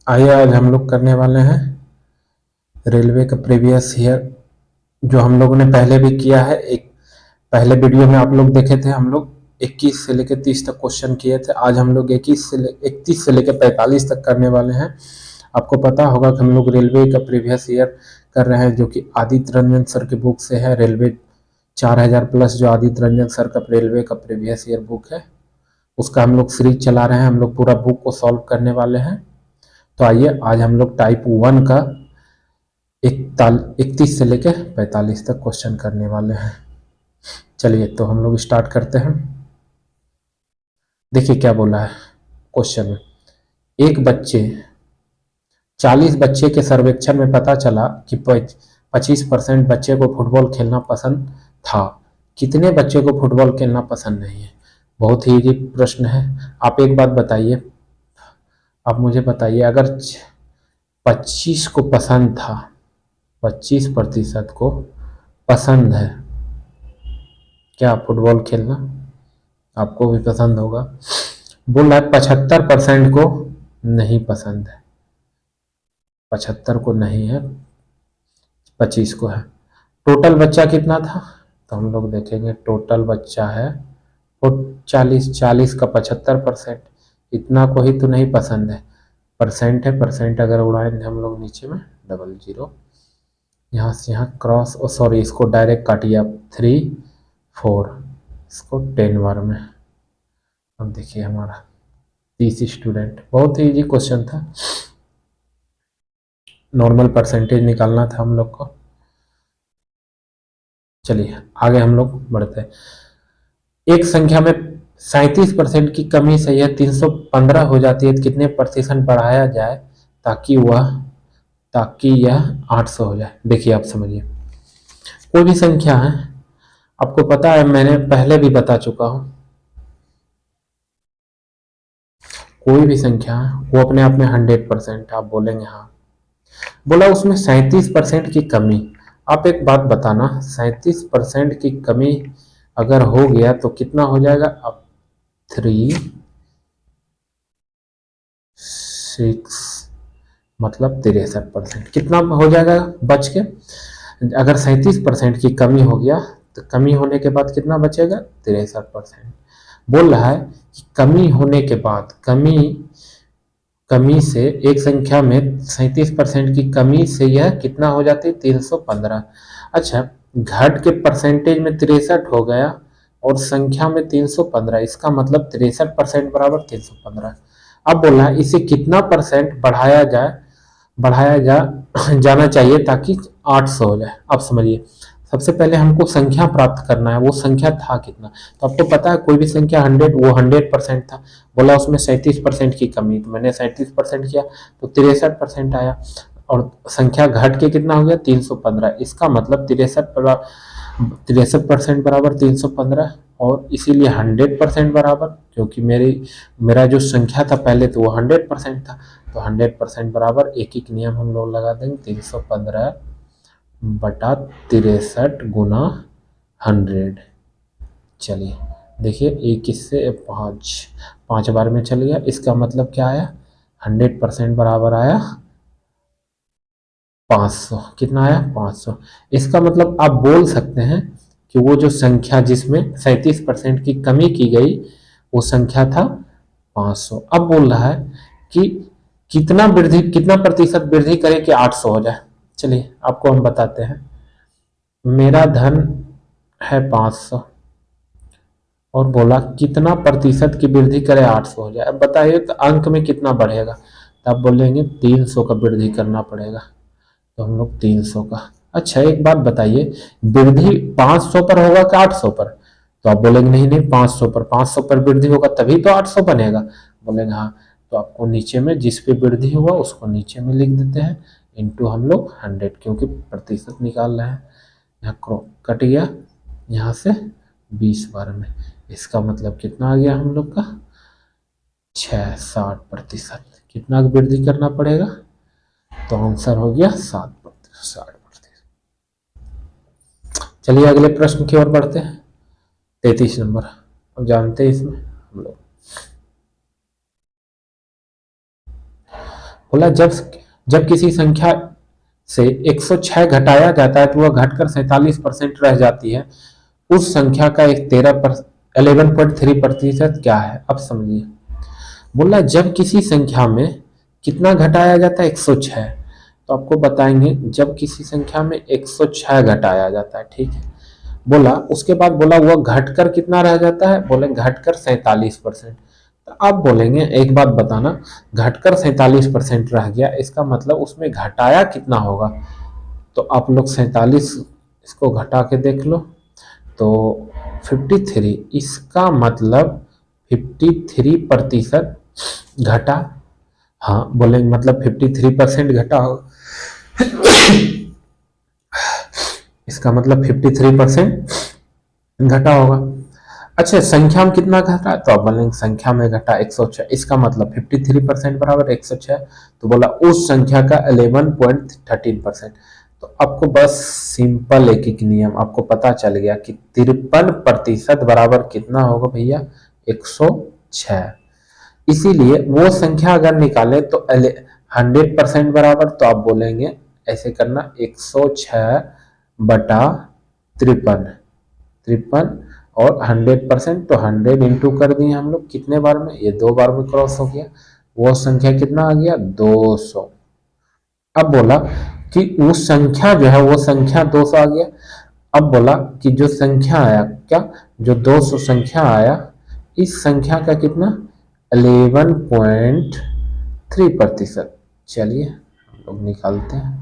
आइए आज हम लोग करने वाले हैं रेलवे का प्रीवियस ईयर, जो हम लोगों ने पहले भी किया है। एक पहले वीडियो में आप लोग देखे थे, हम लोग 21 से लेकर 30 तक क्वेश्चन किए थे। आज हम लोग 31 से लेकर 45 तक करने वाले हैं। आपको पता होगा कि हम लोग रेलवे का प्रीवियस ईयर कर रहे हैं, जो कि आदित्य रंजन सर की बुक से है। रेलवे 4000 प्लस जो आदित्य रंजन सर का रेलवे का प्रीवियस ईयर बुक है, उसका हम लोग सीरीज चला रहे हैं। हम लोग पूरा बुक को सॉल्व करने वाले हैं। तो आइए आज हम लोग टाइप 1 का 31 से लेकर 45 तक क्वेश्चन करने वाले हैं। चलिए तो हम लोग स्टार्ट करते हैं। देखिए क्या बोला है क्वेश्चन में। एक बच्चे 40 बच्चे के सर्वेक्षण में पता चला कि 25% बच्चे को फुटबॉल खेलना पसंद था। कितने बच्चे को फुटबॉल खेलना पसंद नहीं है? बहुत ही इजी प्रश्न है। आप एक बात बताइए, आप मुझे बताइए, अगर 25 को पसंद था, 25% को पसंद है क्या फुटबॉल खेलना? आपको भी पसंद होगा। बोल रहा है 75% को नहीं पसंद है। 75 को नहीं है, 25 को है। टोटल बच्चा कितना था? तो हम लोग देखेंगे टोटल बच्चा है 40। 40 का 75%, इतना को ही तो नहीं पसंद है। परसेंट है, परसेंट अगर उड़ाएंगे हम लोग नीचे में डबल जीरो, यहाँ से यहाँ क्रॉस, सॉरी इसको डायरेक्ट काटिए आप, 3 4, इसको 10 बार में। अब देखिए हमारा 30 स्टूडेंट, बहुत ही इजी क्वेश्चन था। नॉर्मल परसेंटेज निकालना था हम लोग को। चलिए आगे हम लोग बढ़ते हैं। एक संख्या में 37% की कमी से यह 315 हो जाती है, तो कितने प्रतिशत बढ़ाया जाए ताकि यह 800 हो जाए? देखिए आप समझिए, कोई भी संख्या है, आपको पता है मैंने पहले भी बता चुका हूं, कोई भी संख्या है वो अपने आप में 100%, आप बोलेंगे हाँ। बोला उसमें 37% की कमी। आप एक बात बताना, 37% की कमी अगर हो गया तो कितना हो जाएगा? अब 3 6 मतलब 63% कितना हो जाएगा बच के? अगर 37% की कमी हो गया तो कमी होने के बाद कितना बचेगा? 63%। बोल रहा है कि कमी होने के बाद, कमी कमी से एक संख्या में 37% की कमी से यह कितना हो जाती है? 315। अच्छा, घट के परसेंटेज में 63 हो गया और संख्या में 315, इसका मतलब 63% बराबर 315। अब बोलना है इसे कितना परसेंट बढ़ाया जाना चाहिए ताकि 800 हो जाए। अब समझिए, सबसे पहले हमको संख्या प्राप्त करना है, वो संख्या था कितना। तो आपको पता है कोई भी संख्या 100, वो 100% था। बोला उसमें 37% की कमी, तो मैंने 37% किया तो 63% आया। और संख्या घट के कितना हो गया? 315। इसका मतलब 63% बराबर 315, और इसीलिए 100% बराबर, क्योंकि मेरा जो संख्या था पहले तो वो 100% था, तो 100% बराबर एक एक नियम हम लोग लगा देंगे, 315 बटा 63 गुना 100। चलिए देखिए, 21 से 5 बार में चल गया, इसका मतलब क्या आया? 100% बराबर आया 500। कितना आया? 500। इसका मतलब आप बोल सकते हैं कि वो जो संख्या जिसमें 37% की कमी की गई, वो संख्या था 500। अब बोल रहा है कि कितना प्रतिशत वृद्धि करें कि 800 हो जाए। चलिए आपको हम बताते हैं। मेरा धन है 500 और बोला कितना प्रतिशत की वृद्धि करें 800 हो जाए। अब बताइए तो अंक में कितना बढ़ेगा? तो आप बोलेंगे 300 का वृद्धि करना पड़ेगा, तो हम लोग 300 का। अच्छा एक बात बताइए, वृद्धि 500 पर होगा कि 800 पर? तो आप बोलेंगे नहीं नहीं, 500 पर, 500 पर वृद्धि होगा तभी तो 800 बनेगा। बोलेंगे हाँ, तो आपको नीचे में जिस पे वृद्धि हुआ उसको नीचे में लिख देते हैं, इंटू हम लोग 100, क्योंकि प्रतिशत निकाल रहे हैं। यहाँ कट गया, यहाँ से 20 बार में, इसका मतलब कितना आ गया हम लोग का? 60%। कितना वृद्धि करना पड़ेगा? तो आंसर हो गया 60%। चलिए अगले प्रश्न की ओर बढ़ते हैं। 33 नंबर, अब जानते हैं इसमें हम लोग बोला जब जब किसी संख्या से 106 घटाया जाता है तो वह घटकर 47% रह जाती है। उस संख्या का एक 11.3% क्या है? अब समझिए। बोला जब किसी संख्या में कितना घटाया जाता है? 106। तो आपको बताएंगे जब किसी संख्या में 106 घटाया जाता है, ठीक है। बोला उसके बाद बोला वह घटकर कितना रह जाता है? बोले घटकर 47%। तो आप बोलेंगे एक बात बताना, घटकर 47% रह गया, इसका मतलब उसमें घटाया कितना होगा? तो आप लोग 47 इसको घटा के देख लो तो 53, इसका मतलब 53% घटा। हाँ बोलेंगे मतलब 53% घटा हो, इसका मतलब 53% घटा होगा। अच्छा संख्या में कितना घटा? तो आप बोलेंगे संख्या में घटा 106, इसका मतलब 53% बराबर 106। तो बोला उस संख्या का 11.13%। तो आपको बस सिंपल एक एक नियम आपको पता चल गया कि 53% बराबर कितना होगा भैया? 106। इसीलिए वो संख्या अगर निकाले तो 100% बराबर, तो आप बोलेंगे ऐसे करना 106 बटा 53, 53 और 100%, तो 100 इंटू कर दिए हम लोग कितने बार में? ये 2 बार में क्रॉस हो गया। वो संख्या कितना आ गया? 200। अब बोला कि वो संख्या जो है वो संख्या 200 आ गया। अब बोला कि जो संख्या आया क्या, जो 200 संख्या आया, इस संख्या का कितना? 11.3%। चलिए हम लोग निकालते हैं।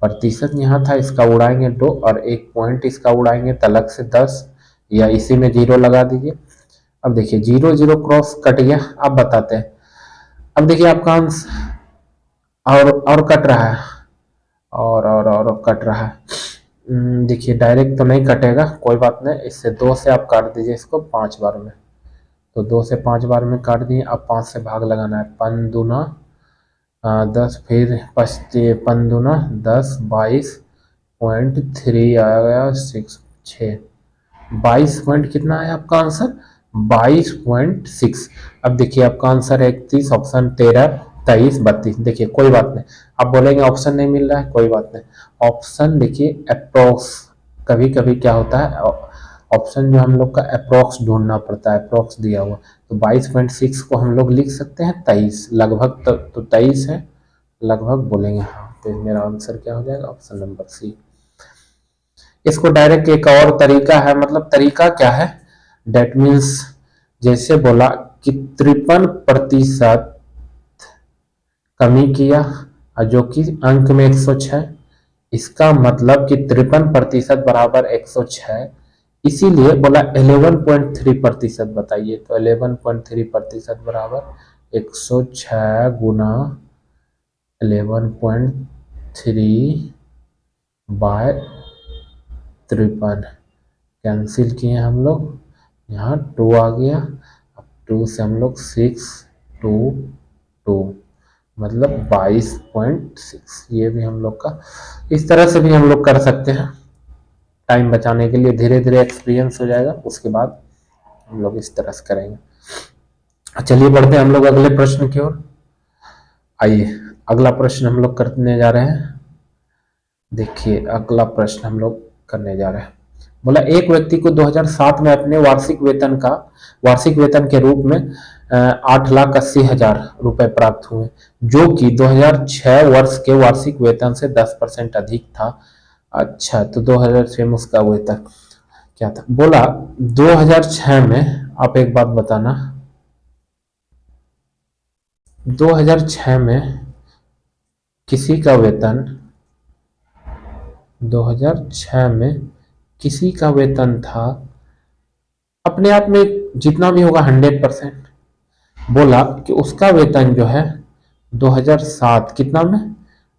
प्रतिशत यहाँ था, इसका उड़ाएंगे 2 और एक पॉइंट इसका उड़ाएंगे तलक से 10, या इसी में 0 लगा दीजिए। अब देखिए 0 0 क्रॉस कट गया। अब बताते हैं। अब देखिए आपका अंश और कट रहा है, और कट रहा है। देखिए डायरेक्ट तो नहीं कटेगा, कोई बात नहीं, इससे 2 से आप काट दीजिए इसको 5 बार में। तो 2 से 5 बार में काट दिए। अब 5 से भाग लगाना है। 5 दूना 10, फिर 5 दूना 10, 22.3 आ गया, 6 22 पॉइंट कितना है आपका आंसर? 22.6। अब देखिए आपका आंसर है 31, ऑप्शन 13, 23, 32। देखिए कोई बात नहीं, आप बोलेंगे ऑप्शन नहीं मिल रहा है, कोई बात नहीं। ऑप्शन देखिए अप्रोक्स, कभी कभी क्या होता है ऑप्शन जो हम लोग का अप्रोक्स ढूंढना पड़ता है, अप्रोक्स दिया हुआ। तो 22.6 को हम लोग लिख सकते हैं 23 लगभग, तो 23 है लगभग बोलेंगे हाँ। तो मेरा आंसर क्या हो जाएगा? Option number C. इसको डायरेक्ट एक और तरीका है, मतलब तरीका क्या है, डेट मीन्स जैसे बोला कि 53% कमी किया और जो कि अंक में 106, इसका मतलब कि 53% बराबर 106। इसीलिए बोला 11.3% बताइए। तो 11.3% बराबर 106 गुना 11.3 बाय 53, कैंसिल किए हम लोग, यहाँ 2 आ गया। अब 2 से हम लोग 6 2 2 मतलब 22.6। ये भी हम लोग का इस तरह से भी हम लोग कर सकते हैं। टाइम बचाने के लिए धीरे धीरे एक्सपीरियंस हो जाएगा, उसके बाद हम लोग इस तरह से करेंगे। चलिए बढ़ते हैं हम लोग अगले प्रश्न की ओर। आइए अगला प्रश्न हम लोग करने जा रहे हैं। देखिए अगला प्रश्न हम लोग करने जा रहे हैं। बोला एक व्यक्ति को 2007 में अपने वार्षिक वेतन के रूप में 8,80,000 रुपए प्राप्त हुए, जो कि 2006 वर्ष के वार्षिक वेतन से 10% अधिक था। अच्छा तो 2006 में उसका वेतन क्या था? बोला 2006 में, आप एक बात बताना, 2006 में किसी का वेतन 2006 में किसी का वेतन था अपने आप में जितना भी होगा 100%। बोला कि उसका वेतन जो है 2007 कितना में,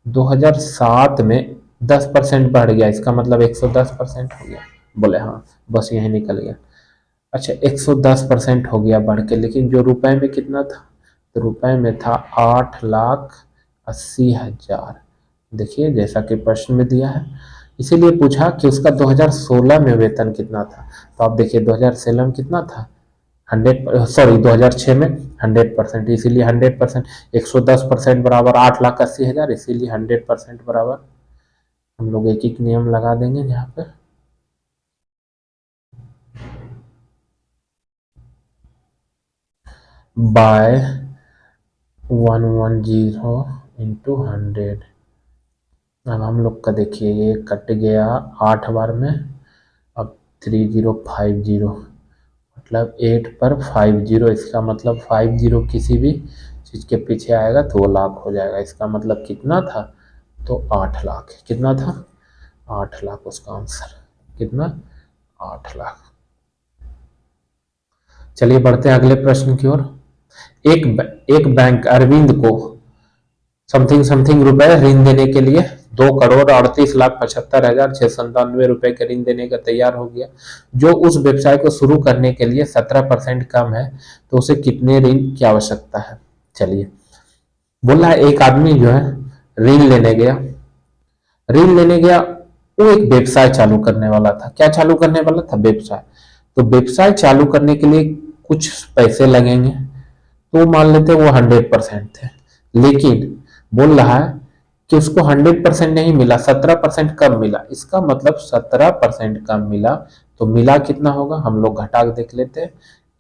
2007 में 10% बढ़ गया, इसका मतलब 110% हो गया। बोले हाँ, बस यही निकल गया। अच्छा 110% हो गया बढ़ के, लेकिन जो रुपए में कितना था? तो रुपए में था 8,80,000। देखिए जैसा कि प्रश्न में दिया है, इसीलिए पूछा कि उसका 2016 में वेतन कितना था। तो आप देखिए 2016 में कितना था? 2006 में 100%, इसीलिए 100%, 110% बराबर 8,80,000, इसीलिए 100% बराबर हम लोग एक एक नियम लगा देंगे यहाँ पे। By 110 into 100। अब हम लोग का देखिए ये कट गया 8 बार में, अब 3050 मतलब 8 पर 50, इसका मतलब 50 किसी भी चीज़ के पीछे आएगा तो वो लाख हो जाएगा। इसका मतलब कितना था, तो 8 लाख। कितना था, 8 लाख उसका आंसर। कितना, 8 लाख। चलिए बढ़ते हैं अगले प्रश्न की ओर। एक बैंक अरविंद को समथिंग समथिंग रुपए ऋण देने के लिए 2,38,75,697 रुपए के ऋण देने का तैयार हो गया। जो उस व्यवसाय को शुरू करने के लिए 17% कम है, तो उसे कितने ऋण की आवश्यकता है। चलिए, बोला है एक आदमी जो है ऋण लेने गया। ऋण लेने गया, वो एक व्यवसाय चालू करने वाला था। क्या चालू करने वाला था, व्यवसाय। तो व्यवसाय चालू करने के लिए कुछ पैसे लगेंगे, तो मान लेते वो 100% थे। लेकिन बोल रहा है कि उसको 100% नहीं मिला, 17% कम मिला। इसका मतलब 17% कम मिला, तो मिला कितना होगा, हम लोग घटा के देख लेते हैं।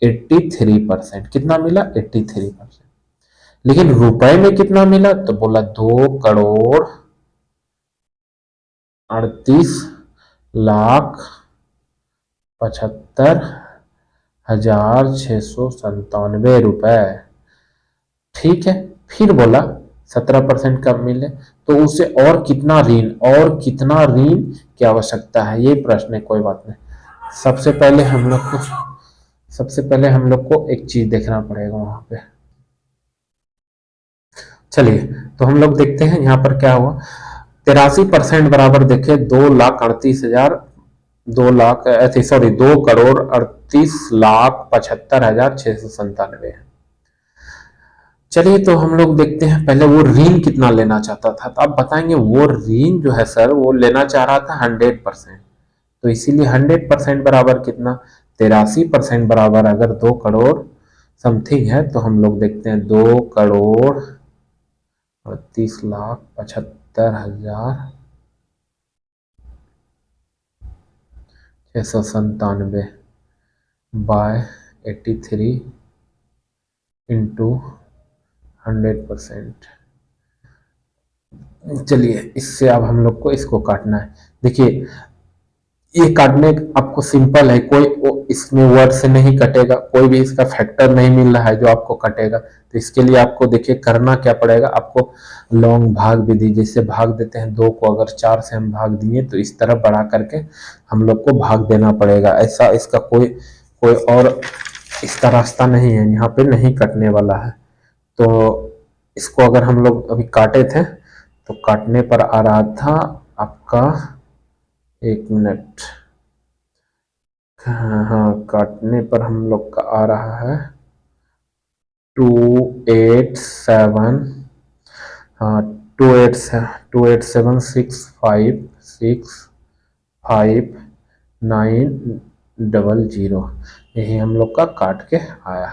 83%। कितना मिला, 83%। लेकिन रुपए में कितना मिला, तो बोला 2,38,75,697 रुपए। ठीक है, फिर बोला 17% कम मिले, तो उसे और कितना ऋण, और कितना ऋण की आवश्यकता है, ये प्रश्न है। कोई बात नहीं, सबसे पहले हम लोग को एक चीज देखना पड़ेगा वहां पे। चलिए, तो हम लोग देखते हैं यहाँ पर क्या हुआ। 83% बराबर देखे 2,38,000, 2,38,75,697 है। चलिए, तो हम लोग देखते हैं पहले वो ऋण कितना लेना चाहता था। तो आप बताएंगे वो ऋण जो है सर, वो लेना चाह रहा था 100%। तो इसीलिए 100% बराबर कितना, 83% बराबर अगर 2 करोड़ समथिंग है, तो हम लोग देखते हैं 2,38,75,697 बाय 83 इंटू 100%। चलिए, इससे अब हम लोग को इसको काटना है। देखिए, ये काटने आपको सिंपल है, कोई इसमें वर्ड से नहीं कटेगा, कोई भी इसका फैक्टर नहीं मिल रहा है जो आपको कटेगा। तो इसके लिए आपको देखिए करना क्या पड़ेगा, आपको लॉन्ग भाग विधि, जैसे भाग देते हैं 2 को, अगर 4 से हम भाग दिए तो इस तरह बढ़ा करके हम लोग को भाग देना पड़ेगा। ऐसा इसका कोई कोई और इसका रास्ता नहीं है, यहाँ पे नहीं कटने वाला है। तो इसको अगर हम लोग अभी काटे थे, तो काटने पर आ रहा था आपका, 1 मिनट, हाँ, काटने पर हम लोग का आ रहा है 287, हाँ 287,656,5,900, यही हम लोग का काट के आया।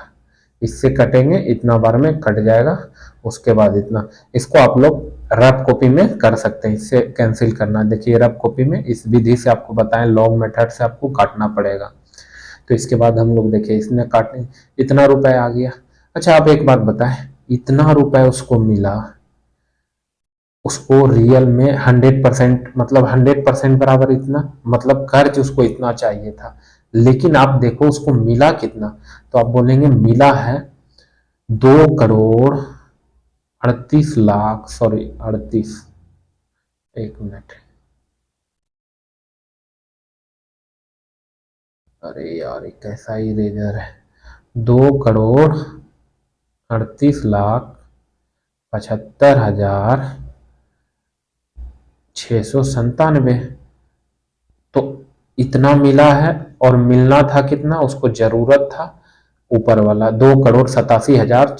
इससे कटेंगे, इतना बार में कट जाएगा, उसके बाद इतना। इसको आप लोग रफ कॉपी में कर सकते हैं, इससे कैंसिल करना। देखिए रफ कॉपी में इस विधि से आपको बताएं, लॉन्ग मेथड से आपको काटना पड़ेगा। तो इसके बाद हम लोग देखिए इसने काटने, इतना रुपए आ गया। अच्छा, आप एक बात बताएं, इतना रुपए उसको मिला, उसको रियल में 100%, मतलब 100% बराबर इतना, मतलब कर्ज उसको इतना चाहिए था। लेकिन आप देखो उसको मिला कितना, तो आप बोलेंगे मिला है 2,38,00,000, सॉरी 38, 1 मिनट, अरे यार ये कैसा इरेजर है, 2,38,75,697। तो इतना मिला है, और मिलना था कितना, उसको जरूरत था ऊपर वाला 2,87,000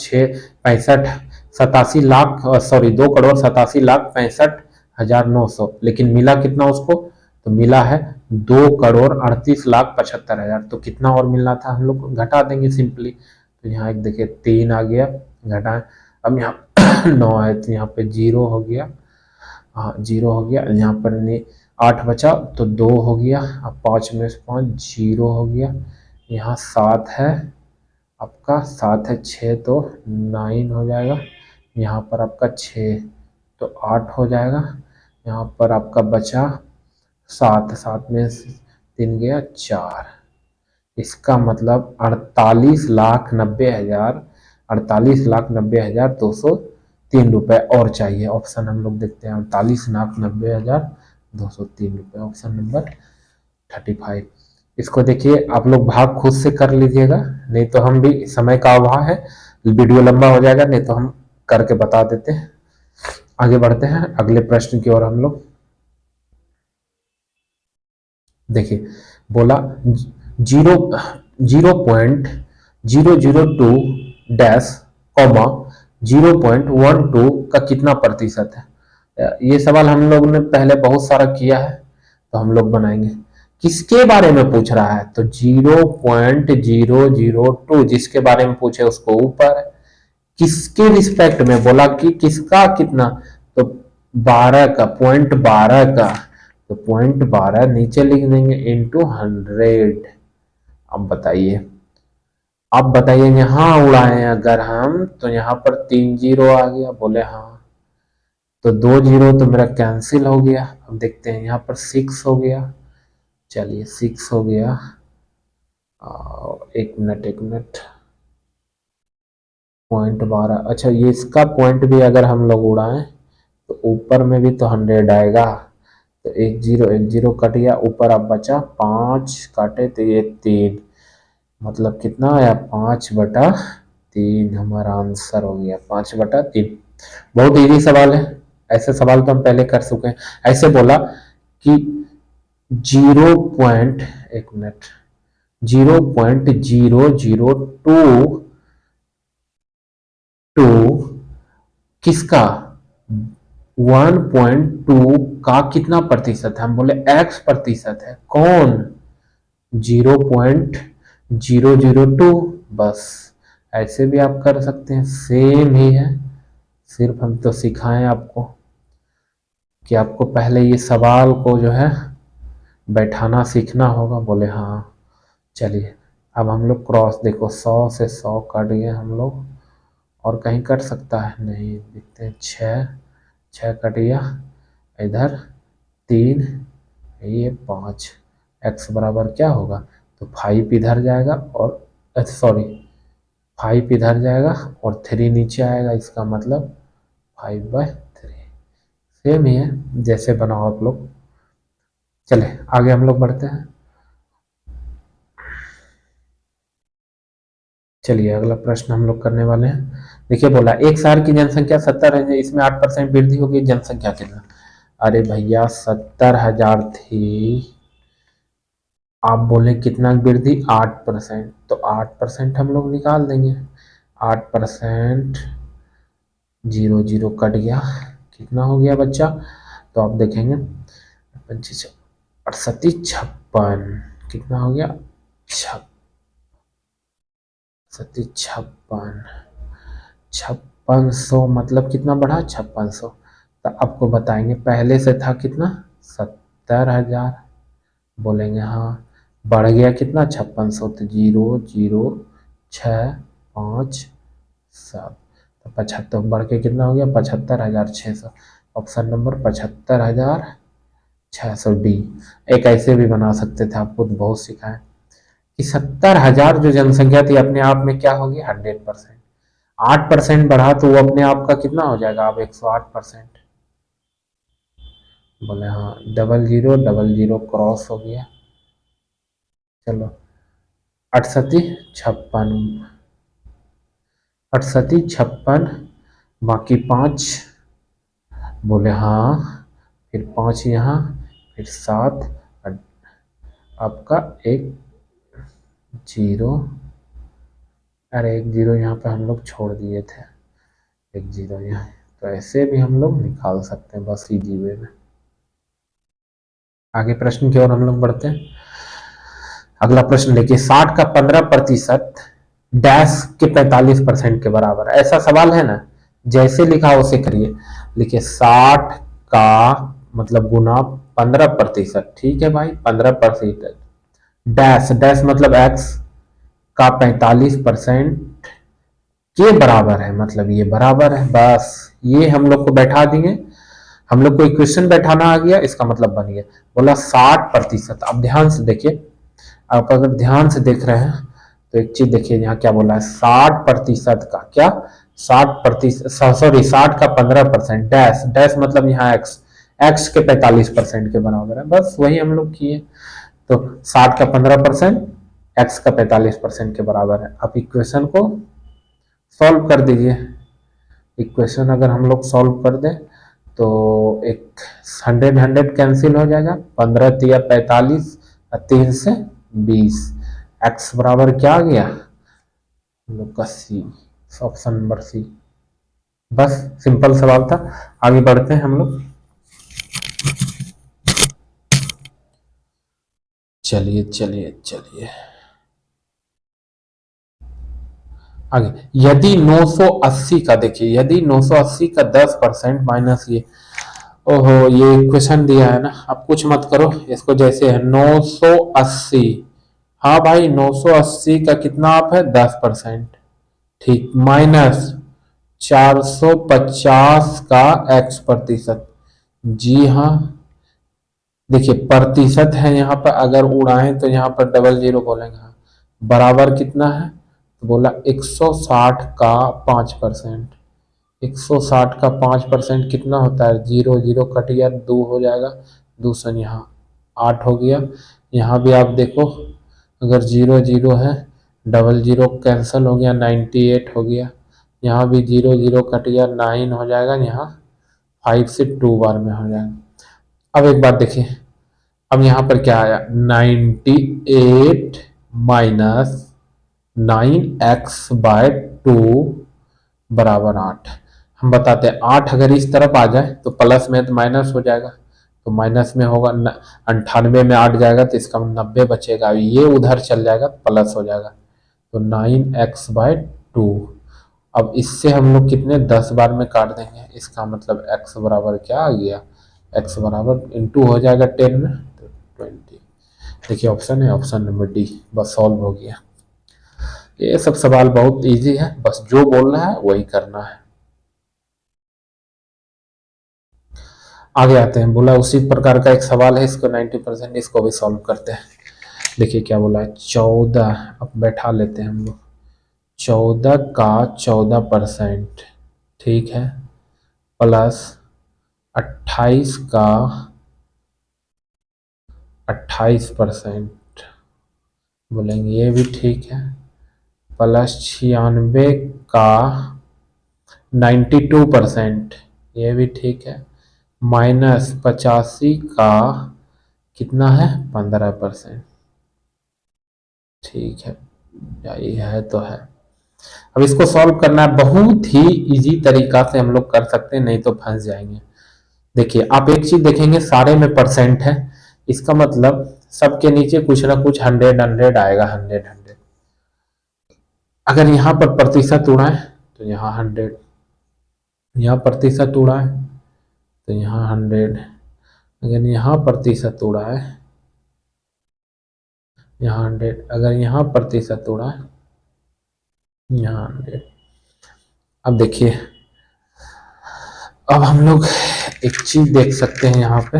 87 लाख, सॉरी 2,87,65,900, लेकिन मिला कितना उसको, तो मिला है 2,38,75,000। तो कितना और मिलना था, हम लोग घटा देंगे सिंपली। तो यहाँ एक देखिए 3 आ गया, घटाएं। अब यहाँ 9 है तो यहाँ पे 0 हो गया, हाँ 0 हो गया। यहाँ पर नहीं 8 बचा तो 2 हो गया। अब 5 में से 5 0 हो गया। यहाँ 7 है आपका, 7 है, 6 तो 9 हो जाएगा। यहाँ पर आपका 6 तो 8 हो जाएगा। यहाँ पर आपका बचा 7, 7 में से 3 गया 4। इसका मतलब 48,90,000, 48,90,203 रुपये और चाहिए। ऑप्शन हम लोग देखते हैं 48,90,203 रुपये, ऑप्शन नंबर 35। इसको देखिए आप लोग भाग खुद से कर लीजिएगा, नहीं तो हम भी, समय का अभाव है, वीडियो लंबा हो जाएगा, नहीं तो हम करके बता देते हैं। आगे बढ़ते हैं अगले प्रश्न की ओर हम लोग। देखिए बोला 0.002 डैश कॉमा 0.12 का कितना प्रतिशत है। ये सवाल हम लोग ने पहले बहुत सारा किया है, तो हम लोग बनाएंगे। किसके बारे में पूछ रहा है, तो 0.002 जिसके बारे में पूछे उसको ऊपर, किसके रिस्पेक्ट में बोला कि किसका कितना, तो 12 का, 0.12 का, तो 0.12 नीचे लिख देंगे इंटू 100। अब बताइए, अब बताइए यहाँ उड़ाएं अगर हम, तो यहाँ पर 3 जीरो आ गया, बोले हाँ, तो 2 जीरो तो मेरा कैंसिल हो गया। अब देखते हैं यहाँ पर 6 हो गया, चलिए 6 हो गया। एक मिनट, एक मिनट, 0.12, अच्छा ये इसका पॉइंट भी अगर हम लोग उड़ाएं तो ऊपर में भी तो 100 आएगा। तो एक जीरो कट गया, ऊपर अब बचा 5, काटे तो ये 3, मतलब कितना आया 5/3 हमारा आंसर हो गया, 5/3। बहुत इजी सवाल है, ऐसे सवाल तो हम पहले कर चुके हैं। ऐसे बोला कि 0. एक मिनट, 0.0022 किसका 1.2 का कितना प्रतिशत है, हम बोले x प्रतिशत है। कौन, 0.002, बस ऐसे भी आप कर सकते हैं, सेम ही है। सिर्फ हम तो सिखाएं आपको कि आपको पहले ये सवाल को जो है बैठाना सीखना होगा, बोले हाँ। चलिए अब हम लोग क्रॉस, देखो 100 से 100 कट गए हम लोग, और कहीं कट सकता है नहीं, देखते हैं 6 कट गया, इधर 3, ये 5, x बराबर क्या होगा, तो 5 इधर जाएगा और सॉरी 5 इधर जाएगा और 3 नीचे आएगा, इसका मतलब 5/3। सेम ही है जैसे बनाओ आप लोग। चले आगे हम लोग बढ़ते हैं। चलिए अगला प्रश्न हम लोग करने वाले हैं। देखिए बोला एक शहर की जनसंख्या 70 है, इसमें 8% वृद्धि होगी, जनसंख्या कितना। अरे भैया 70,000 थी, आप बोले कितना वृद्धि, 8%, तो 8% हम लोग निकाल देंगे। 8%, 0 0 कट गया, कितना हो गया बच्चा, तो आप देखेंगे 25 68 56, कितना हो गया 56 5600, मतलब कितना बढ़ा 5600। तो आपको बताएंगे पहले से था कितना 70,000, बोलेंगे हाँ, बढ़ गया कितना 5600, तो 0 0 6 5 7, तो 75 बढ़ के कितना हो गया 75,600। Option number 75,600 D. एक ऐसे भी बना सकते थे, आपको तो बहुत सिखाए कि 70,000 जो जनसंख्या थी अपने आप में क्या होगी 100%, 8% बढ़ा तो वो अपने आप का कितना हो जाएगा, अब 108%। बोले हाँ, 0000 क्रॉस हो गया। चलो 68 56, 68 56, बाकी 5, बोले हाँ, फिर 5 यहाँ, फिर 7, आपका एक जीरो, अरे एक जीरो यहाँ पे हम लोग छोड़ दिए थे, एक जीरो यहाँ, तो ऐसे भी हम लोग निकाल सकते हैं बस इजी वे में। आगे प्रश्न की ओर हम लोग बढ़ते हैं। अगला प्रश्न देखिए, 60 का 15% डैश के 45% के बराबर है। ऐसा सवाल है ना, जैसे लिखा उसे करिए। लिखिए 60 का मतलब गुना 15%, ठीक है भाई, 15% डैश डैश मतलब एक्स का 45% के बराबर है, मतलब ये बराबर है। बस ये हम लोग को बैठा दिए, हम लोग को इक्वेशन बैठाना आ गया, इसका मतलब बन गया। बोला 60%। अब ध्यान से देखिए, आप अगर ध्यान से देख रहे हैं तो एक चीज देखिए, यहाँ क्या बोला है, 60% का क्या, 60%, सॉरी 60 का 15% डैश डैश मतलब यहाँ एक्स, एक्स के 45% के बराबर है। बस वही हम लोग किए। तो 60 का 15% एक्स का 45% के बराबर है। अब इक्वेशन को सॉल्व कर दीजिए। इक्वेशन अगर हम लोग सॉल्व कर दें तो एक 100 कैंसिल हो जाएगा, 15 तिया 45, 3 से 20, एक्स बराबर क्या आ गया हम लोग का सी, ऑप्शन नंबर सी। बस सिंपल सवाल था। आगे बढ़ते हैं हम लोग। चलिए चलिए चलिए आगे। यदि 980 का, देखिए यदि 980 का 10% माइनस ये, ओहो ये क्वेश्चन दिया है ना, अब कुछ मत करो इसको, जैसे है 980। हाँ भाई 980 का कितना आप है 10%, ठीक, माइनस 450 का x%। जी हाँ, देखिए प्रतिशत है यहाँ पर, अगर उड़ाएं तो यहाँ पर डबल जीरो बोलेंगे। हाँ, बराबर कितना है, तो बोला 160 का 5%। 160 का 5% कितना होता है, जीरो जीरो कट गया, 2 हो जाएगा, दूसरा यहाँ 8 हो गया। यहाँ भी आप देखो, अगर जीरो जीरो है, डबल जीरो कैंसिल हो गया, 98 हो गया। यहाँ भी जीरो जीरो कट गया, 9 हो जाएगा, यहाँ 5 से 2 बार में हो जाएगा। अब एक बात देखिए, अब यहाँ पर क्या आया, 98 माइनस 9x/2 बराबर 8। हम बताते हैं 8 अगर इस तरफ आ जाए तो प्लस में तो माइनस हो जाएगा, तो माइनस में होगा 98 में 8 जाएगा तो इसका 90 बचेगा, ये उधर चल जाएगा प्लस हो जाएगा, तो 9x/2। अब इससे हम लोग कितने 10 बार में काट देंगे, इसका मतलब x बराबर क्या आ गया, x बराबर इंटू हो जाएगा 10 में, तो 20। देखिए ऑप्शन है, ऑप्शन नंबर डी, बस सॉल्व हो गया। ये सब सवाल बहुत इजी है, बस जो बोलना है वही करना है। आगे आते हैं, बोला उसी प्रकार का एक सवाल है, इसको 90%, इसको भी सॉल्व करते हैं। देखिए क्या बोला है, 14, अब बैठा लेते हैं हम लोग, 14 का 14%, ठीक है, प्लस 28 का 28%, बोलेंगे ये भी ठीक है, प्लस 96 का 92%, ये भी ठीक है, माइनस 85 का कितना है 15%, ठीक है, यही है तो है। अब इसको सॉल्व करना है, बहुत ही इजी तरीका से हम लोग कर सकते हैं, नहीं तो फंस जाएंगे। देखिए आप एक चीज देखेंगे, सारे में परसेंट है, इसका मतलब सबके नीचे कुछ ना कुछ 100 आएगा, 100। अगर यहाँ पर प्रतिशत उड़ा है तो यहाँ 100, यहाँ प्रतिशत उड़ा है तो यहाँ 100, अगर यहाँ प्रतिशत उड़ा है यहाँ 100, अगर यहाँ प्रतिशत उड़ा है यहाँ 100। अब देखिए, अब हम लोग एक चीज देख सकते हैं, यहाँ पे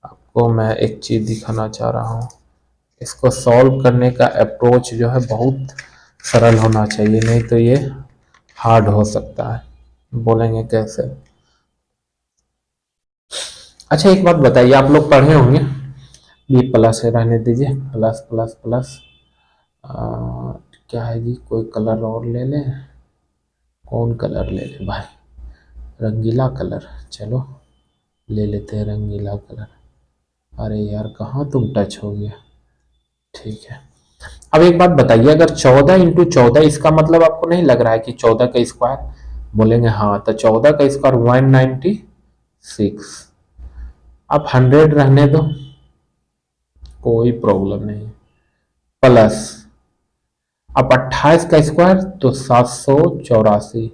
आपको मैं एक चीज दिखाना चाह रहा हूँ। इसको सॉल्व करने का अप्रोच जो है बहुत सरल होना चाहिए, नहीं तो ये हार्ड हो सकता है। बोलेंगे कैसे, अच्छा एक बात बताइए, आप लोग पढ़े होंगे, ये प्लस है, रहने दीजिए, प्लस प्लस प्लस, क्या है जी, कोई कलर और ले लें, कौन कलर ले लें भाई, रंगीला कलर, चलो ले लेते हैं रंगीला कलर। अरे यार कहाँ तुम टच हो गया, ठीक है। अब एक बात बताइए, अगर 14 × 14, इसका मतलब आपको नहीं लग रहा है कि 14 का स्क्वायर, बोलेंगे हाँ, तो 14 का स्क्वायर 196, आप 100 रहने दो, कोई प्रॉब्लम नहीं। प्लस अब 28 का स्क्वायर तो 784,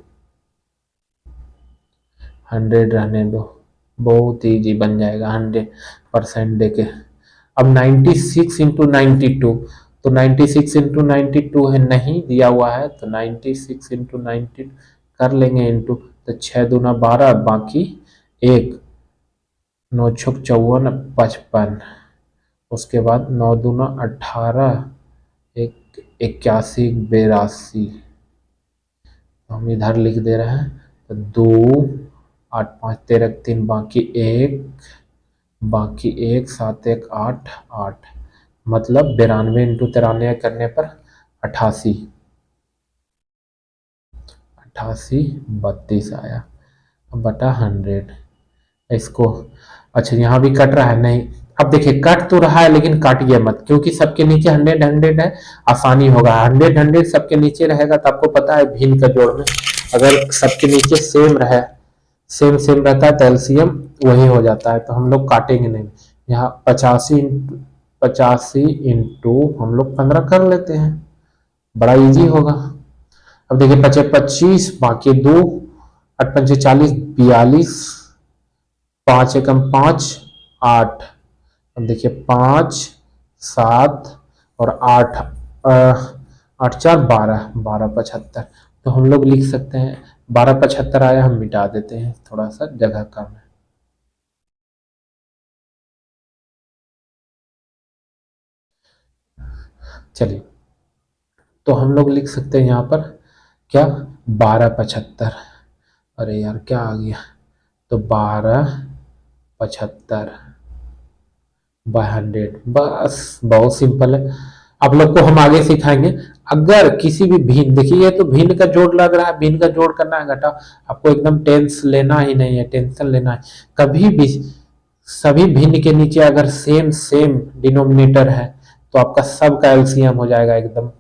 100 रहने दो, बहुत ईजी बन जाएगा 100% देके। अब 96 इंटू 92, तो 96 इंटू 92 है, नहीं दिया हुआ है तो 96 इंटू 90 कर लेंगे इंटू, तो 6 दूना 12, बाकी एक, 9 छुक 54 55, उसके बाद 9 दूना 18, एक 81 82, तो हम इधर लिख दे रहे हैं, तो 2 8 5 13 3, बाकी एक 7 1 8 8, मतलब 92 इंटू 93 करने पर 88, 32 आया बटा 100। इसको अच्छा यहाँ भी कट रहा है, नहीं अब देखिए कट तो रहा है लेकिन काटिए मत, क्योंकि सबके नीचे 100 है, आसानी होगा। 100 सबके नीचे रहेगा तो आपको पता है भिन्न का जोड़ में अगर सबके नीचे सेम रहे, सेम रहता है तो एलसीएम वही हो जाता है, तो हम लोग काटेंगे नहीं। यहाँ 85 इंटू हम लोग 15 कर लेते हैं, बड़ा इजी होगा। अब देखिए 25 बाकी 2, 8 5 40 42, 5 एकम 5 8, अब देखिए 5 7 और 8, 8 4 12, 12 75, तो हम लोग लिख सकते हैं 12 75 आया, हम मिटा देते हैं, थोड़ा सा जगह कम है। चलिए तो हम लोग लिख सकते हैं यहाँ पर क्या, 12 75, अरे यार क्या आ गया, तो 12 75/100, बस बहुत सिंपल है। आप लोग को हम आगे सिखाएंगे, अगर किसी भी भिन्न, देखिए ये तो भिन्न का जोड़ लग रहा है, भिन्न का जोड़ करना है घटा, आपको एकदम टेंस लेना ही नहीं है, टेंशन लेना है कभी भी। सभी भिन्न के नीचे अगर सेम सेम डिनोमिनेटर है तो आपका सब का एलसीएम हो जाएगा, एकदम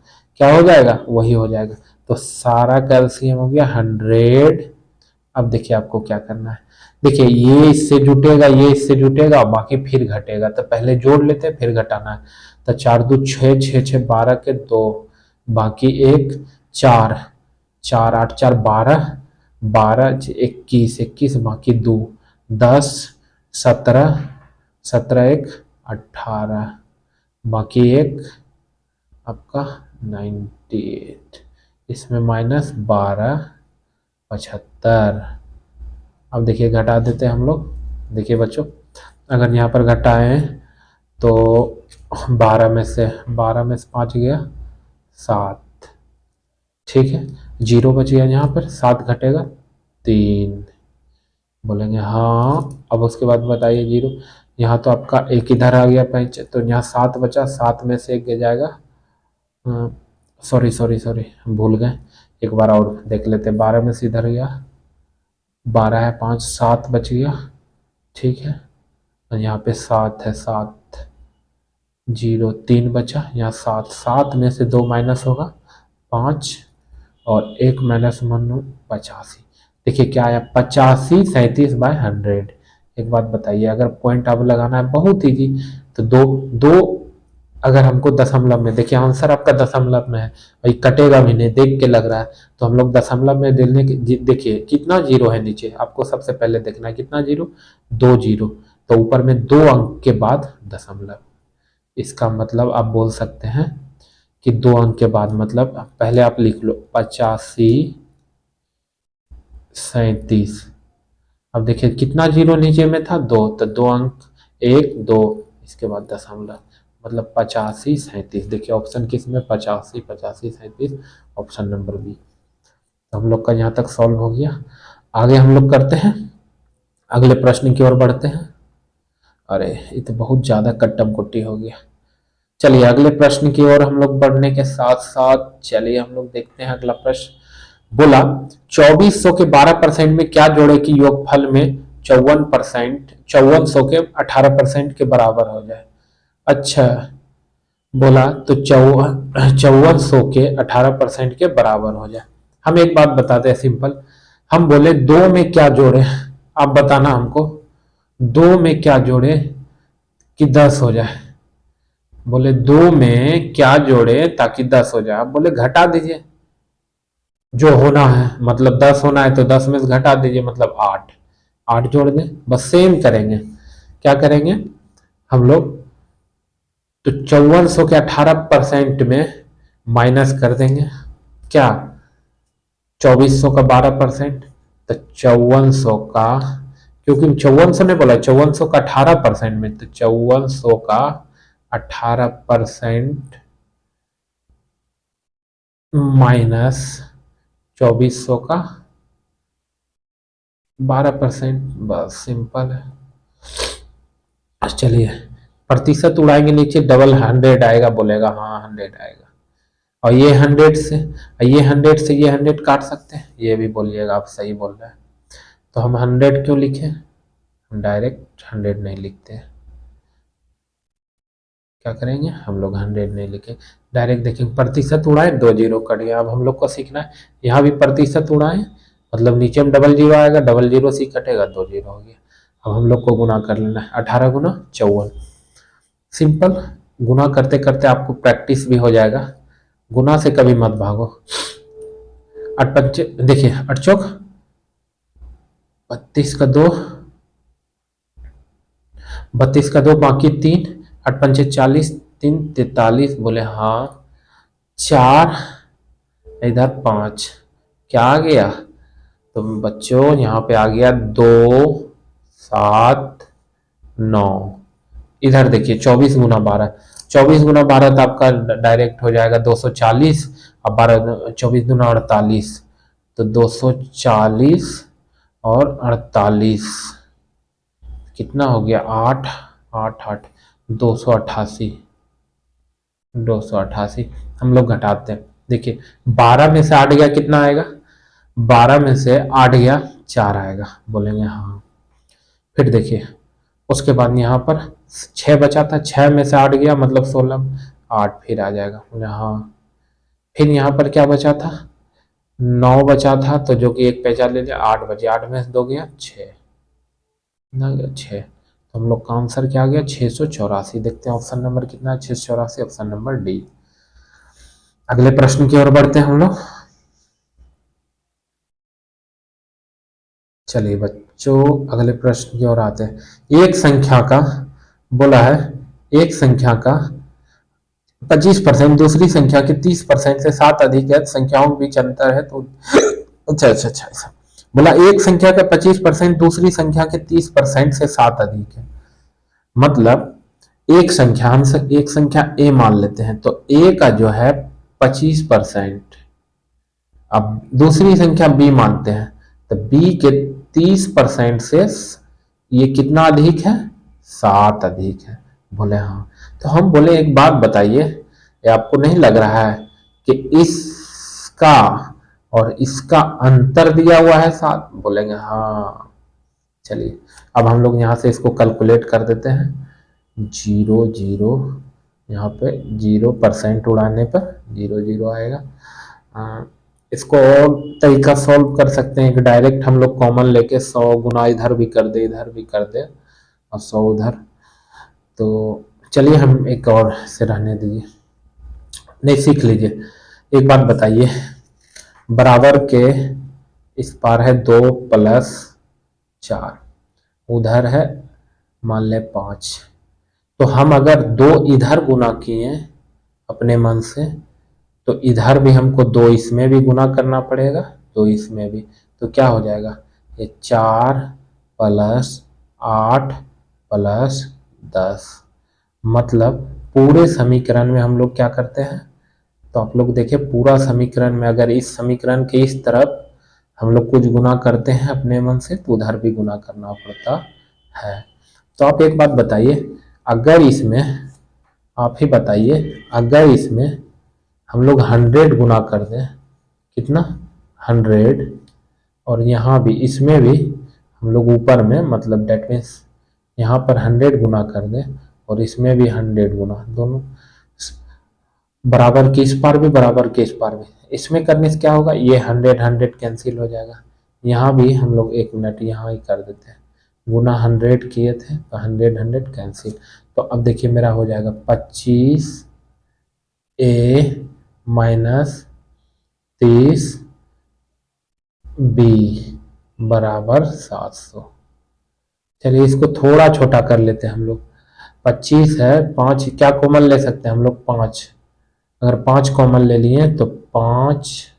क्या हो जाएगा, वही हो जाएगा। तो सारा का एलसीएम हो गया 100। अब देखिए आपको क्या करना है, देखिए ये इससे जुटेगा, ये इससे जुटेगा और बाकी फिर घटेगा, तो पहले जोड़ लेते हैं फिर घटाना है। तो 4 2 6, 6 6 12 के 2, बाकी एक 4, 4 8 4 12, 12 21 बाकी 2 10, 17 17 1 18, बाकी एक आपका 98, इसमें -12 75। अब देखिए घटा देते हैं हम लोग, देखिए बच्चों अगर यहाँ पर घटाएं तो 12 में से 5 गया 7, ठीक है, 0 बच गया, यहाँ पर 7 घटेगा 3, बोलेंगे हाँ। अब उसके बाद बताइए 0, यहाँ तो आपका एक इधर आ गया 5, तो यहाँ 7 बचा, 7 में से 1 जाएगा, सॉरी सॉरी सॉरी भूल गए, एक बार और देख लेते हैं। 12 में से इधर गया, 12 है 5, 7 बच गया, ठीक है, और यहाँ पे 7 है, 7 0 3 बचा, यहाँ 7, 7 में से 2 माइनस होगा 5 और 1 माइनस 85, देखिए क्या आया 85 37/100। एक बात बताइए, अगर पॉइंट अब लगाना है बहुत ईजी, तो दो दो अगर हमको दशमलव में, देखिए आंसर आपका दशमलव में है, भाई कटेगा भी नहीं, देख के लग रहा है, तो हम लोग दशमलव में देने के, देखिए कितना जीरो है नीचे, आपको सबसे पहले देखना है कितना जीरो, 2 जीरो, तो ऊपर में 2 अंक के बाद दशमलव, इसका मतलब आप बोल सकते हैं कि 2 अंक के बाद, मतलब पहले आप लिख लो 85 37, अब देखिए कितना जीरो नीचे में था, 2, तो 2 अंक 1 2, इसके बाद दशमलव, मतलब 85 37, देखिए ऑप्शन किस में, 85 37, ऑप्शन नंबर बी। तो हम लोग का यहाँ तक सॉल्व हो गया। आगे हम लोग करते हैं, अगले प्रश्न की ओर बढ़ते हैं। अरे ये तो बहुत ज़्यादा कट्टम कुट्टी हो गया। चलिए अगले प्रश्न की ओर हम लोग बढ़ने के साथ साथ चलिए हम लोग देखते हैं अगला प्रश्न। बोला 2400 के 12% में क्या जोड़े कि योगफल में 5400 के 18% के बराबर हो जाए। अच्छा बोला तो 5400 के 18% के बराबर हो जाए। हम एक बात बताते हैं सिंपल, हम बोले 2 में क्या जोड़े, आप बताना हमको दो में क्या जोड़े कि 10 हो जाए। बोले दो में क्या जोड़े ताकि 10 हो जाए। आप बोले घटा दीजिए, जो होना है मतलब 10 होना है तो 10 में से घटा दीजिए, मतलब 8। 8 जोड़ दें, बस सेम करेंगे। क्या करेंगे हम लोग, तो 5400 के 18% में माइनस कर देंगे क्या, 2400 का 12%। तो 5400 का, क्योंकि 5400 ने बोला 5400 का 18% में, तो 5400 का 18% माइनस 2400 का 12%। बस सिंपल है। चलिए, प्रतिशत उड़ाएंगे नीचे, डबल 100 आएगा, बोलेगा हाँ 100 आएगा। और ये 100 से ये 100 काट सकते हैं, ये भी बोलिएगा आप सही बोल रहे हैं। तो हम 100 क्यों लिखें, हम डायरेक्ट 100 नहीं लिखते। क्या करेंगे हम लोग, 100 नहीं लिखे, डायरेक्ट देखेंगे प्रतिशत उड़ाए, 2 जीरो कट गया। अब हम लोग को सीखना है यहाँ भी प्रतिशत उड़ाए, मतलब नीचे में डबल जीरो आएगा, डबल जीरो से कटेगा, 2 जीरो हो गया। अब हम लोग को गुना कर लेना है, 18 गुना 54। सिंपल, गुना करते करते आपको प्रैक्टिस भी हो जाएगा। गुना से कभी मत भागो। आठ पंचे देखिए, 8 चौक 32 का 2, 32 का 2 बाकी 3, 8 पंचे 40, 3 43, बोले हाँ 4, इधर 5, क्या आ गया, तो बच्चों यहाँ पे आ गया 2 7 9। इधर देखिए 24 गुना 12, 24 गुना 12 तो आपका डायरेक्ट हो जाएगा 240। अब 12 24 दूना 48, तो 240 और 48 कितना हो गया, 8 8 8 288। 288 हम लोग घटाते हैं, देखिए 12 में से 8 गया कितना आएगा, 12 में से 8 गया 4 आएगा, बोलेंगे हाँ। फिर देखिए उसके बाद यहाँ पर 6 बचा था, 6 में से 8 गया मतलब 16, 8 फिर आ जाएगा, बोले हाँ। फिर यहाँ पर क्या बचा था, 9 बचा था, तो जो कि एक पैसा ले लिया, 8 बचे, 8 में से 2 गया 6 ना, गया 6। तो हम लोग का आंसर क्या आ गया, 684। देखते हैं ऑप्शन नंबर कितना है, 684, ऑप्शन नंबर डी। अगले प्रश्न की ओर बढ़ते हैं हम लोग। चलिए बच्चों, अगले प्रश्न की ओर आते हैं। एक संख्या का, बोला है एक संख्या का 25% दूसरी संख्या के 30% से 7 अधिक है, संख्याओं के बीच अंतर है तो अच्छा अच्छा अच्छा ऐसा। बोला एक संख्या का 25% दूसरी संख्या के 30% से 7 अधिक है, मतलब एक संख्या, हम एक संख्या ए मान लेते हैं, तो ए का जो है 25%, अब दूसरी संख्या बी मानते हैं, तो बी के 30% से ये कितना अधिक है, 7 अधिक है, बोले हाँ। तो हम बोले एक बात बताइए, ये आपको नहीं लग रहा है कि इसका और इसका अंतर दिया हुआ है 7, बोलेंगे हाँ। चलिए अब हम लोग यहाँ से इसको कैलकुलेट कर देते हैं, 0 0, यहाँ पे 0% उड़ाने पर 0 0 आएगा। इसको और तरीका सॉल्व कर सकते हैं कि डायरेक्ट हम लोग कॉमन लेके 100 गुना इधर भी कर दे, इधर भी कर दे और 100 उधर। तो चलिए हम एक और से रहने दीजिए, नहीं सीख लीजिए। एक बात बताइए, बराबर के इस पार है 2 प्लस 4, उधर है मान ले 5, तो हम अगर 2 इधर गुना किए अपने मन से, तो इधर भी हमको 2 इसमें भी गुना करना पड़ेगा, 2 इसमें भी, तो क्या हो जाएगा, ये 4 प्लस 8 प्लस 10, मतलब पूरे समीकरण में हम लोग क्या करते हैं, तो आप लोग देखिए पूरा समीकरण में अगर इस समीकरण के इस तरफ हम लोग कुछ गुना करते हैं अपने मन से, तो उधर भी गुना करना पड़ता है। तो आप एक बात बताइए, अगर इसमें, आप ही बताइए, अगर इसमें हम लोग 100 गुना कर दें, कितना 100, और यहाँ भी इसमें भी हम लोग ऊपर में, मतलब डेट मीन्स यहाँ पर 100 गुना कर दें और इसमें भी 100 गुना, दोनों बराबर के इस पार भी बराबर के इस पार भी, इसमें करने से क्या होगा, ये 100 100 कैंसिल हो जाएगा। यहाँ भी हम लोग 1 मिनट यहाँ ही कर देते हैं, गुना 100 किए थे तो 100 कैंसिल। तो अब देखिए मेरा हो जाएगा 25a माइनस 30b बराबर 700। चलिए इसको थोड़ा छोटा कर लेते हैं हम लोग। 25 है, 5 क्या कॉमन ले सकते हैं हम लोग, 5। अगर 5 कॉमन ले लिए तो 5,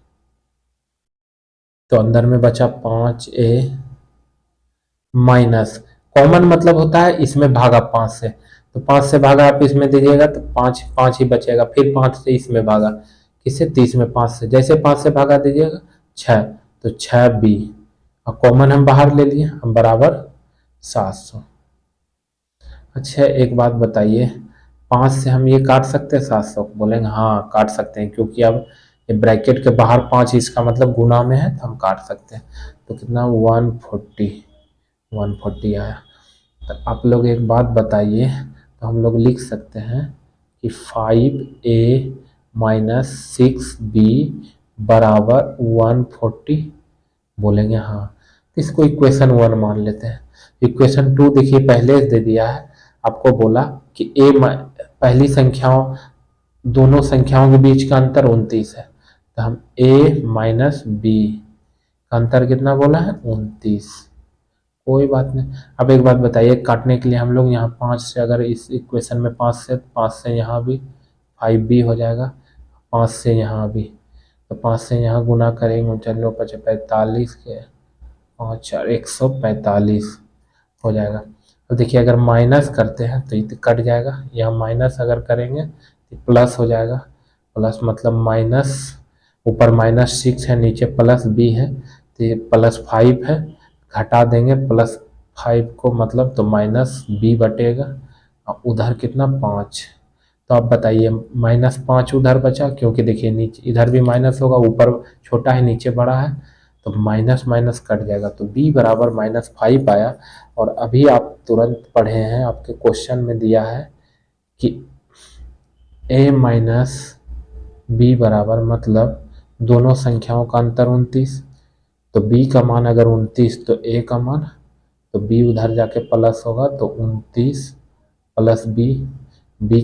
तो अंदर में बचा 5a माइनस, कॉमन मतलब होता है इसमें भागा 5 से, तो 5 से भागा आप इसमें दीजिएगा तो 5 5 ही बचेगा, फिर 5 से इसमें भागा किससे, 30 में 5 से, जैसे 5 से भागा दीजिएगा 6, तो 6b, और कॉमन हम बाहर ले लिए, हम बराबर 700। अच्छा एक बात बताइए, 5 से हम ये काट सकते हैं 700 को, बोलेंगे हाँ काट सकते हैं, क्योंकि अब ये ब्रैकेट के बाहर 5 इसका मतलब गुना में है तो हम काट सकते हैं। तो कितना 140 आया। तो आप लोग एक बात बताइए, तो हम लोग लिख सकते हैं कि 5a माइनस 6b बराबर 140, बोलेंगे हाँ। तो इसको इक्वेशन 1 मान लेते हैं। इक्वेशन 2 देखिए पहले दे दिया है, आपको बोला कि पहली संख्याओं, दोनों संख्याओं के बीच का अंतर 29 है, तो हम a माइनस बी का अंतर कितना बोला है, 29। कोई बात नहीं। अब एक बात बताइए, काटने के लिए हम लोग यहाँ 5 से, अगर इस इक्वेशन में 5 से यहाँ भी 5b हो जाएगा, 5 से यहाँ भी, तो 5 से यहाँ गुना करेंगे, चलो 45 के 5 4 145 हो जाएगा। अब देखिए अगर माइनस करते हैं तो ये कट जाएगा, यहाँ माइनस अगर करेंगे तो प्लस हो जाएगा, प्लस मतलब माइनस, ऊपर -6 है नीचे +b है, तो ये +5 है, घटा देंगे +5 को, मतलब तो -b बटेगा, और उधर कितना 5। तो आप बताइए -5 उधर बचा, क्योंकि देखिए नीचे इधर भी माइनस होगा, ऊपर छोटा है नीचे बड़ा है, तो माइनस माइनस कट जाएगा, तो b बराबर -5 आया। और अभी आप तुरंत पढ़े हैं, आपके क्वेश्चन में दिया है कि a माइनस बी बराबर, मतलब दोनों संख्याओं का अंतर 29, तो b का मान अगर 29 तो a का मान, तो b उधर जाके प्लस होगा, तो 29 प्लस b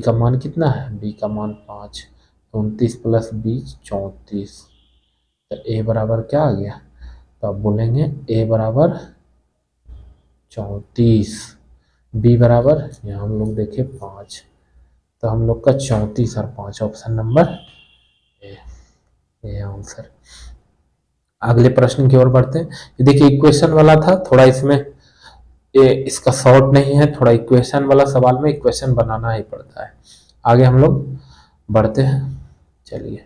का मान कितना है, b का मान 5, तो 29 प्लस b 34, तो a बराबर क्या आ गया, तो आप बोलेंगे a बराबर 34, b बराबर यहाँ हम लोग देखें 5, तो हम लोग का 34 और 5 ऑप्शन नंबर ए आंसर। अगले प्रश्न की ओर बढ़ते हैं। ये देखिए इक्वेशन वाला था, थोड़ा इसमें ये इसका शॉर्ट नहीं है, थोड़ा इक्वेशन वाला सवाल में इक्वेशन बनाना ही पड़ता है। आगे हम लोग बढ़ते हैं, चलिए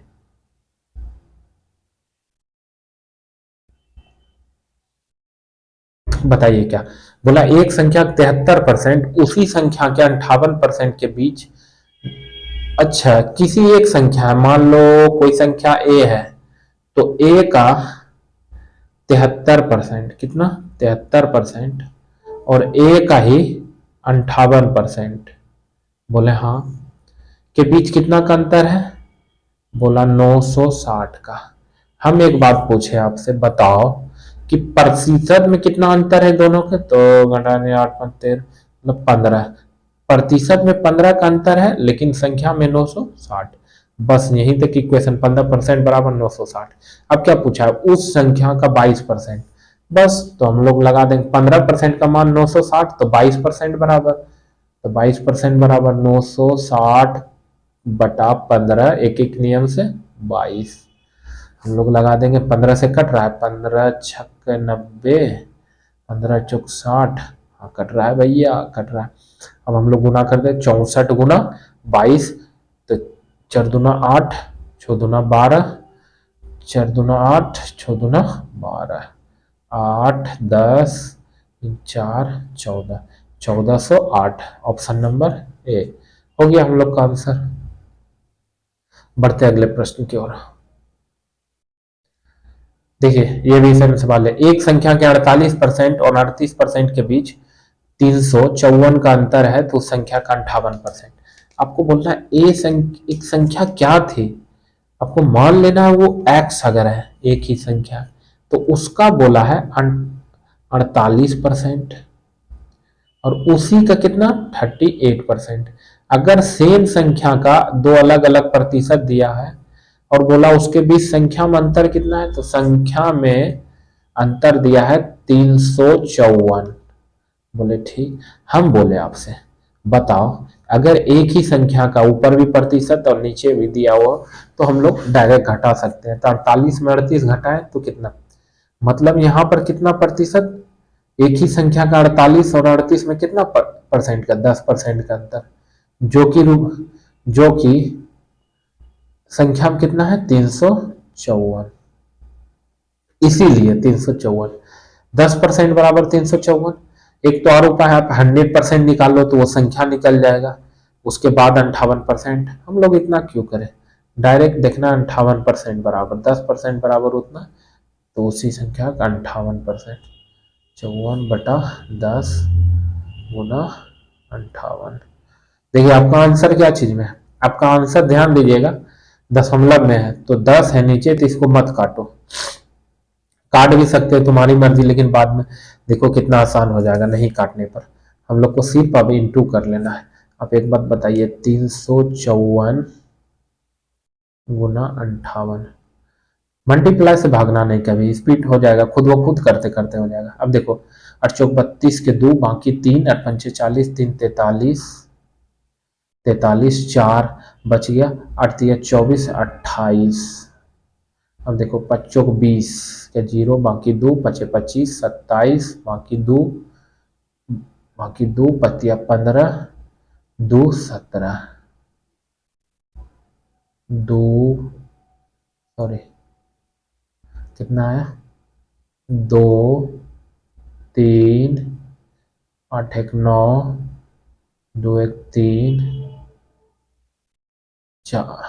बताइए क्या बोला, एक संख्या 73% उसी संख्या के 58% के बीच, अच्छा किसी एक संख्या है, मान लो कोई संख्या a है, तो a का 73%, कितना 73%, और a का ही 58%, बोले हाँ, के बीच कितना का अंतर है, बोला 960 का। हम एक बात पूछे आपसे, बताओ कि प्रतिशत में कितना अंतर है दोनों के, तो घटाने 8 5 13 मतलब 15, प्रतिशत में 15 का अंतर है, लेकिन संख्या में 960, बस यहीं तक इक्वेशन, 15% बराबर 960। अब क्या पूछा है, उस संख्या का 22%, बस तो हम लोग लगा देंगे 15% का मान 960, तो 22% बराबर, तो 22% बराबर 960 बटा 15, एक एक नियम से 22, हम लोग लगा देंगे, 15 से कट रहा है, 15 छक्के 90, 15 चौक 60, हाँ कट रहा है भैया, कट रहा है। अब हम लोग गुना कर दे, 64 गुना 22, तो 4 दूना 8, 6 दूना 12, 4 दूना 8, 6 दूना 12, 8 10 4 14, 1408, ऑप्शन नंबर ए हो गया हम लोग का आंसर। बढ़ते अगले प्रश्न की ओर। देखिए ये भी सेम सवाल है, एक संख्या के 48% और 38% के बीच 354 का अंतर है, तो उस संख्या का 58%। आपको बोलना है एक संख्या क्या थी, आपको मान लेना है वो x अगर है एक ही संख्या, तो उसका बोला है 48%, और उसी का कितना 38%। अगर सेम संख्या का दो अलग अलग प्रतिशत दिया है और बोला उसके बीच संख्या में अंतर कितना है, तो संख्या में अंतर दिया है 354। बोले ठीक। हम बोले आपसे बताओ, अगर एक ही संख्या का ऊपर भी प्रतिशत और नीचे भी दिया हो तो हम लोग डायरेक्ट घटा सकते हैं। तो 48 में 38 घटाएं तो कितना, मतलब यहां पर कितना प्रतिशत, एक ही संख्या का 48 और 38 में कितना परसेंट का, 10% का अंतर, जो कि संख्या में कितना है 354। इसीलिए 354, 10% बराबर 354। एक तो और उपाय है, आप 100% निकाल लो तो वो संख्या निकल जाएगा, उसके बाद 58%। हम लोग इतना क्यों करें, डायरेक्ट देखना 58% बराबर 10% बराबर उतना, तो उसी संख्या का 58%, 54/10 गुना 58। देखिए आपका आंसर क्या चीज में है, आपका आंसर ध्यान दीजिएगा दशमलव में है, तो 10 है नीचे, तो इसको मत काटो, काट भी सकते हो तुम्हारी मर्जी, लेकिन बाद में देखो कितना आसान हो जाएगा नहीं काटने पर। हम लोग को सिर्फ अब इंटू कर लेना है। आप एक बात बताइए, 354 गुना 58, मल्टीप्लाई से भागना नहीं, कभी स्पीड हो जाएगा, खुद व खुद करते करते हो जाएगा। अब देखो 8 चौक 32 के 2 बाकी 3, 8 पंचे 40, 3 43, 43 4 बच गया, 8 तिया 24 28। अब देखो 5 चौक 20 के 0 बाकी 2 पचे 25 27 बाकी 2 पतिया 15 2 17 2 सॉरी कितना आया 2 3 8 1 9 2 1 3 4,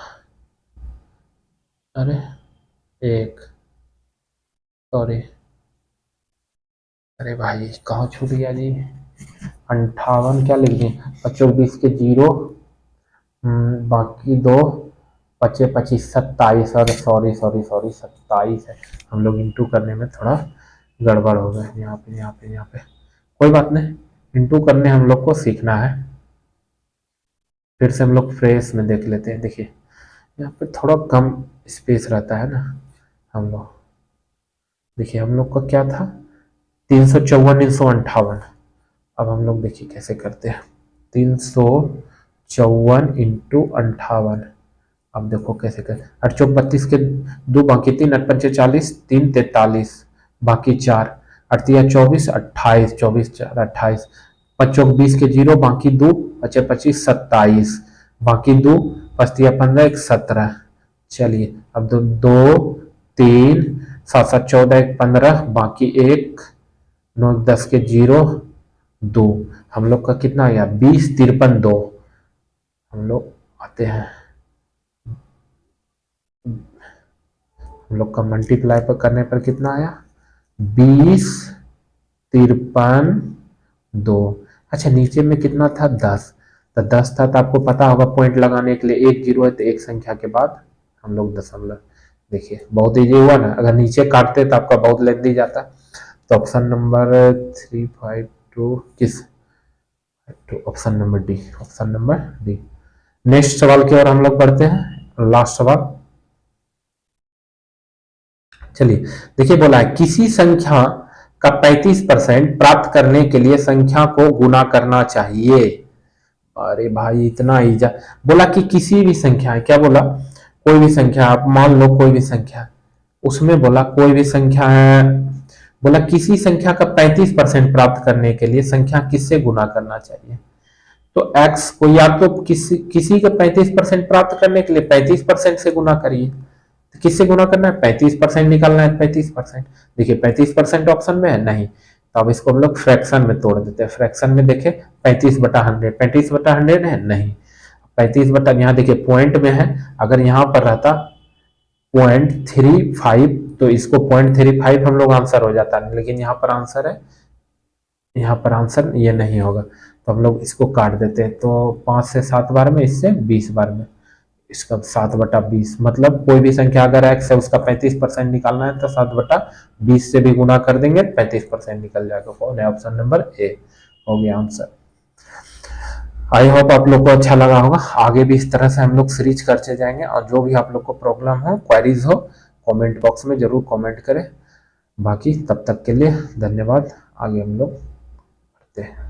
अरे 1 सॉरी, अरे भाई कहाँ छूट गया जी, 58 क्या लिख दिए, 25 के 0 बाकी 2 पचे 25 27, और सॉरी सॉरी सॉरी 27 है, हम लोग इंटू करने में थोड़ा गड़बड़ हो गए, यहाँ पे कोई बात नहीं, इंटू करने हम लोग को सीखना है। फिर से हम लोग फ्रेश में देख लेते हैं। देखिए यहाँ पे थोड़ा कम स्पेस रहता है ना, हम लोग देखिए हम लोग का क्या था 354 अब हम लोग देखिए कैसे करते हैं, 354 इंटू 58। अब देखो कैसे कर, 8 चौक 32 के 2 बाकी 3, 8 पंचे 40, 3 43 बाकी 4, 8 तिया 24 28 24 4 28, 5 चौक 20 के 0 बाकी 2 पचे 25 27 बाकी 2 पचतिया 15 1 17। चलिए अब 2 2 3 7 7 14 1 15 बाकी 1 9 10 के 0 2, हम लोग का कितना आ गया 20 53 2। हम लोग आते हैं, हम लोग का मल्टीप्लाई पर करने पर कितना आया 20 53 2। अच्छा नीचे में कितना था 10, तो 10 था, तो आपको पता होगा पॉइंट लगाने के लिए एक जीरो है, तो एक संख्या के बाद हम लोग दशमलव। देखिए बहुत इजी हुआ ना, अगर नीचे काटते तो आपका बहुत लेंदी जाता। तो ऑप्शन नंबर 352 किस, तो option number D, option number D. Next सवाल की ओर हम लोग बढ़ते हैं, लास्ट सवाल। चलिए देखिए बोला है किसी संख्या का 35% प्राप्त करने के लिए संख्या को गुना करना चाहिए। अरे भाई इतना ही जा, बोला कि किसी भी संख्या है, क्या बोला, कोई भी संख्या, आप मान लो कोई भी संख्या, उसमें बोला कोई भी संख्या है, बोला किसी संख्या का 35% प्राप्त करने के लिए संख्या किससे गुना करना चाहिए। तो x को या तो किसी का 35% प्राप्त करने के लिए 35% से गुना करिए, तो किससे गुना करना है 35% निकालना है, 35%। देखिए 35% ऑप्शन में है नहीं, तो अब इसको हम लोग फ्रैक्शन में तोड़ देते हैं। फ्रैक्शन में देखे 35/100, 35/100 है नहीं, 35 बटा, यहाँ देखिए पॉइंट में है, अगर यहाँ पर रहता 0.35 तो इसको 0.35 हम लोग आंसर हो जाता है, लेकिन यहाँ पर आंसर है, यहाँ पर आंसर ये नहीं होगा, तो हम लोग इसको काट देते हैं। तो 5 से 7 बार में, इससे 20 बार में, इसका 7/20, मतलब कोई भी संख्या अगर x है उसका 35% निकालना है तो 7/20 से भी गुना कर देंगे 35% निकल जाएगा। कौन है, ऑप्शन नंबर ए, हो गया आंसर। आई होप आप लोग को अच्छा लगा होगा। आगे भी इस तरह से हम लोग सीरीज करते जाएंगे, और जो भी आप लोग को प्रॉब्लम हो, क्वेरीज हो, कमेंट बॉक्स में जरूर कमेंट करें। बाकी तब तक के लिए धन्यवाद। आगे हम लोग बढ़ते हैं।